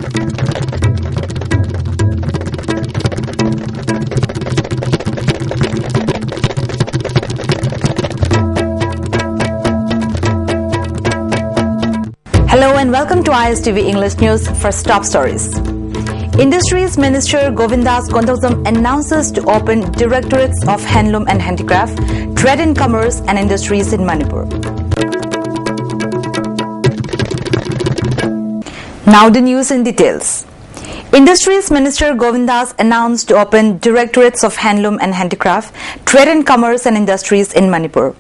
Hello and welcome to ISTV English News. First top stories. Industries Minister Govindas Kondokzam announces to open directorates of handloom and handicraft, trade and commerce and industries in Manipur. Now the news in details. Industries Minister Govindas announced to open directorates of handloom and handicraft, trade and commerce and industries in Manipur.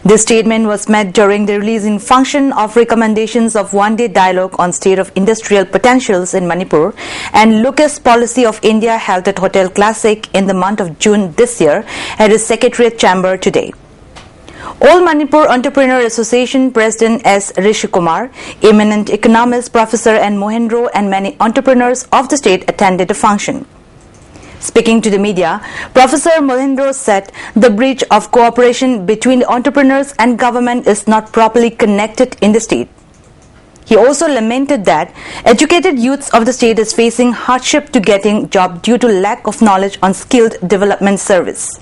This statement was made during the releasing function of recommendations of one-day dialogue on state of industrial potentials in Manipur and Lucas Policy of India held at Hotel Classic in the month of June this year at his Secretariat Chamber today. All Manipur Entrepreneur Association President S. Rishi Kumar, eminent economist Professor N. Mohendro and many entrepreneurs of the state attended the function. Speaking to the media, Professor Mohendro said the breach of cooperation between the entrepreneurs and government is not properly connected in the state. He also lamented that educated youths of the state is facing hardship to getting job due to lack of knowledge on skilled development service.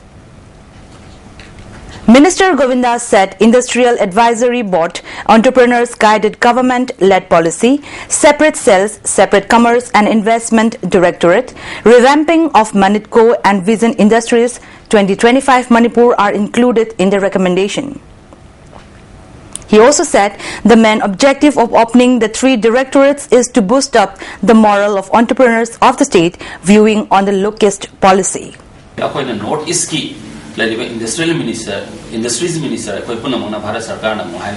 Minister Govindas said Industrial Advisory Board, Entrepreneurs Guided Government-led policy, separate cells, separate commerce and investment directorate, revamping of Manitco and Vision Industries 2025 Manipur are included in the recommendation. He also said the main objective of opening the three directorates is to boost up the morale of entrepreneurs of the state viewing on the locust policy. Industrial Minister, Industries Minister, Punamona Bharat Sarkar Mohai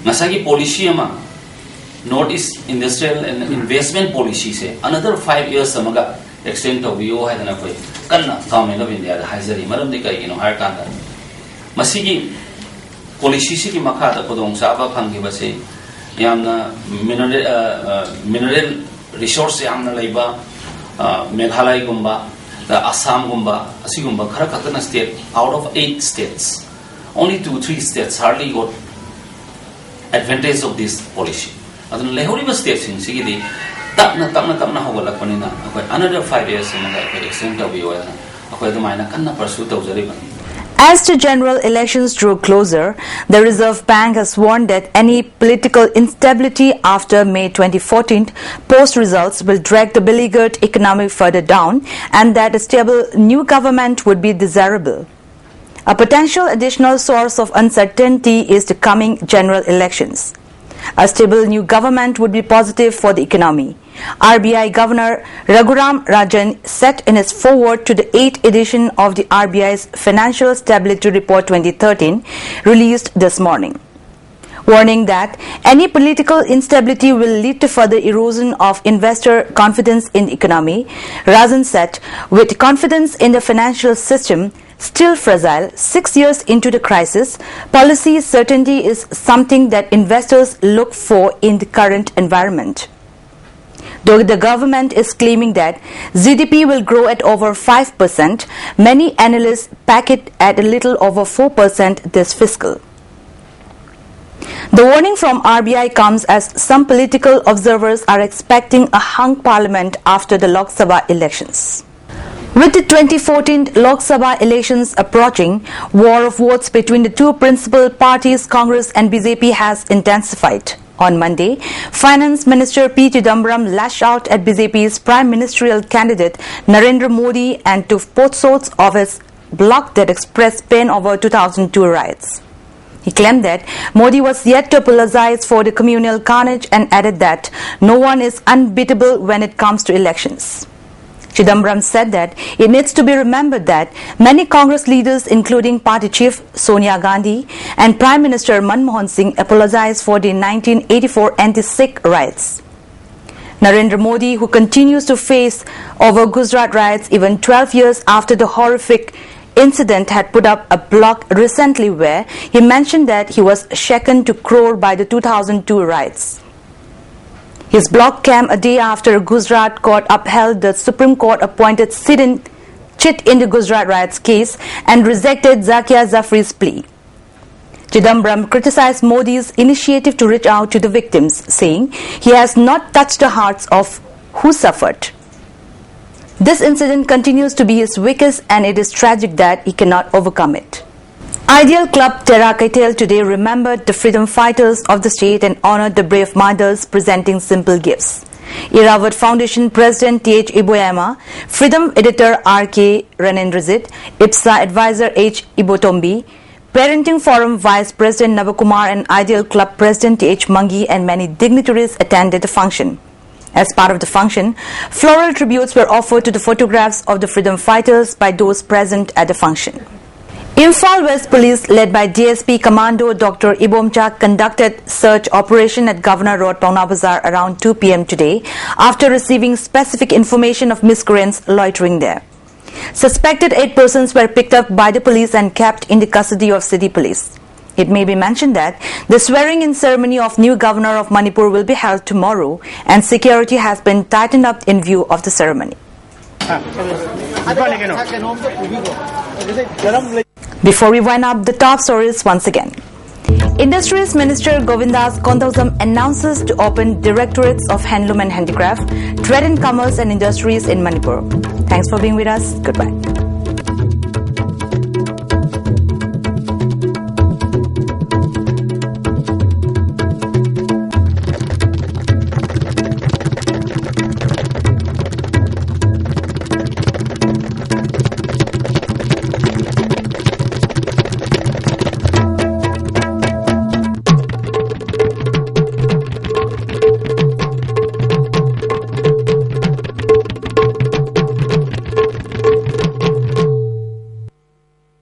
Nasagi policy ama Northeast Industrial and Investment Policy say another 5 years samaga extent of VO had an appointment. Kanna, Government of India, Hazari, Maramdika, Harkanda. Masigi policy Makata Podong Saba Pangivase, Yamna mineral resource Yamna Laiba, Meghalai Gumba. The Assam Gumba, Asigumba, Karakatana state, out of 8 states, only 2-3 states hardly got advantage of this policy. Adun Lehoriba states in Sigidi, Tapna Hogalapanina, another 5 years in the extent of the Aquadamina Kana pursuit of the ribbon. As the general elections drew closer, the Reserve Bank has warned that any political instability after May 2014 post-results will drag the beleaguered economy further down and that a stable new government would be desirable. A potential additional source of uncertainty is the coming general elections. A stable new government would be positive for the economy. RBI Governor Raghuram Rajan said in his foreword to the 8th edition of the RBI's Financial Stability Report 2013 released this morning, warning that any political instability will lead to further erosion of investor confidence in the economy. Rajan said, with confidence in the financial system still fragile 6 years into the crisis, policy certainty is something that investors look for in the current environment. Though the government is claiming that GDP will grow at over 5%, many analysts peg it at a little over 4% this fiscal. The warning from RBI comes as some political observers are expecting a hung parliament after the Lok Sabha elections. With the 2014 Lok Sabha elections approaching, war of votes between the two principal parties, Congress and BJP, has intensified. On Monday, Finance Minister P. Chidambaram lashed out at BJP's prime ministerial candidate Narendra Modi and took both sides of his bloc that expressed pain over 2002 riots. He claimed that Modi was yet to apologize for the communal carnage and added that no one is unbeatable when it comes to elections. Chidambaram said that it needs to be remembered that many Congress leaders, including party chief Sonia Gandhi and Prime Minister Manmohan Singh, apologized for the 1984 anti-Sikh riots. Narendra Modi, who continues to face over Gujarat riots even 12 years after the horrific incident, had put up a blog recently where he mentioned that he was shaken to core by the 2002 riots. His blog came a day after Gujarat court upheld the Supreme Court appointed sit-in chit in the Gujarat riots case and rejected Zakia Zafri's plea. Chidambaram criticized Modi's initiative to reach out to the victims, saying he has not touched the hearts of who suffered. This incident continues to be his weakest, and it is tragic that he cannot overcome it. Ideal Club Terra Kaitel today remembered the freedom fighters of the state and honored the brave mothers, presenting simple gifts. Irrawaddy Foundation President T.H. Iboyama, Freedom Editor R.K. Ranendrazit, IPSA Advisor H. Ibotombi, Parenting Forum Vice President Navakumar and Ideal Club President T.H. Mangi and many dignitaries attended the function. As part of the function, floral tributes were offered to the photographs of the freedom fighters by those present at the function. Imphal West Police, led by DSP Commando Dr. Ibomcha, conducted search operation at Governor Road, Pauna Bazaar around 2 p.m. today after receiving specific information of miscreants loitering there. Suspected 8 persons were picked up by the police and kept in the custody of city police. It may be mentioned that the swearing-in ceremony of new governor of Manipur will be held tomorrow, and security has been tightened up in view of the ceremony. Before we wind up, the top stories once again. Industries Minister Govindas Kondausam announces to open directorates of handloom and handicraft, trade and commerce and industries in Manipur. Thanks for being with us. Goodbye.